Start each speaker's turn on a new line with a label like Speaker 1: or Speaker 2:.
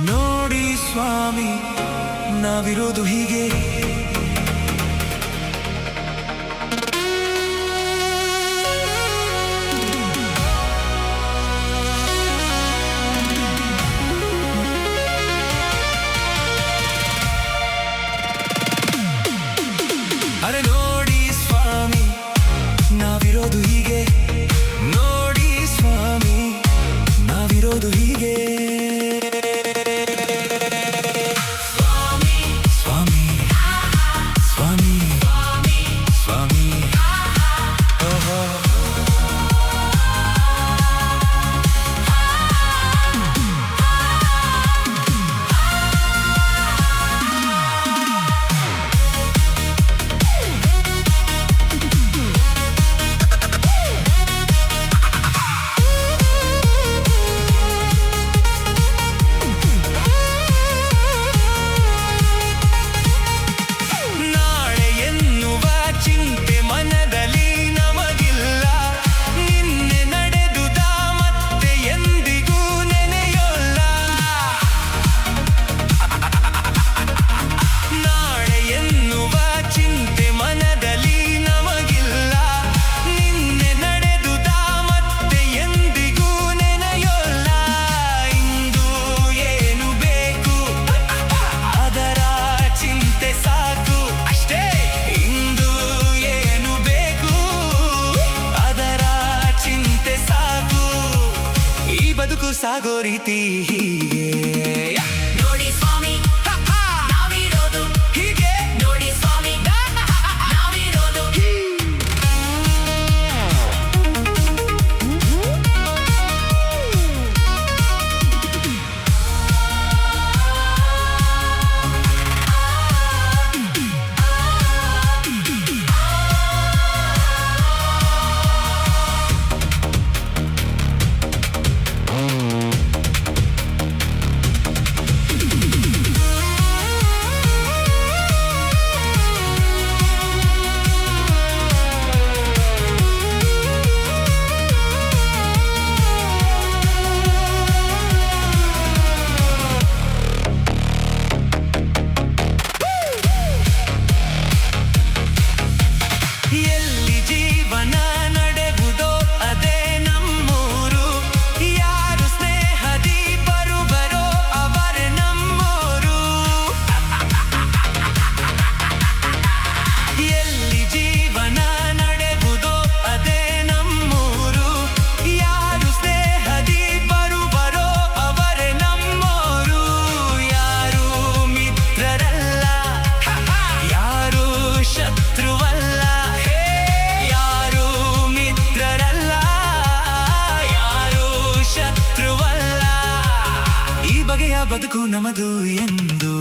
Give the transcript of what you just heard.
Speaker 1: ನೋಡಿ ಸ್ವಾಮಿ ನಾವಿರೋದು ಹೀಗೆ. ಅರೆ ನೋಡಿ ಸ್ವಾಮಿ ನಾವಿರೋದು ಹೀಗೆ, ನೋಡಿ ಸ್ವಾಮಿ ನಾವಿರೋದು ಹೀಗೆ. ಸ್ವಾಮಿ ಸ್ವಾಮಿ ಸ್ವಾಮಿ ಸ್ವಾಮಿ ಓಹೋ. ಬದುಕು ಸಾಗೋ ರೀತಿ ಹೀಗೆ.
Speaker 2: ನೋಡಿ ಸ್ವಾಮಿ ನಾವಿರೋದು
Speaker 1: ಹೀಗೆ,
Speaker 2: ನೋಡಿ ಸ್ವಾಮಿ ನಾವಿರೋದು
Speaker 1: ಎಲ್ಲಿ ಜೀವನ ನಡೆವುದೋ ಅದೇ ನಮ್ಮೂರು. ಯಾರು ಸ್ನೇಹದಿ ಬರುವರೋ ಅವರೇ ನಮ್ಮೋರು. ಎಲ್ಲಿ ಜೀವನ ನಡೆವುದೋ ಅದೇ ನಮ್ಮೂರು. ಯಾರು ಸ್ನೇಹದಿ ಬರುವರೋ ಅವರೇ ನಮ್ಮೋರು. ಯಾರು ಮಿತ್ರರಲ್ಲ, ಯಾರು ಶತ್ರುವಲ್ಲ, ಬಗೆಯ ಬದುಕು ನಮದು ಎಂದು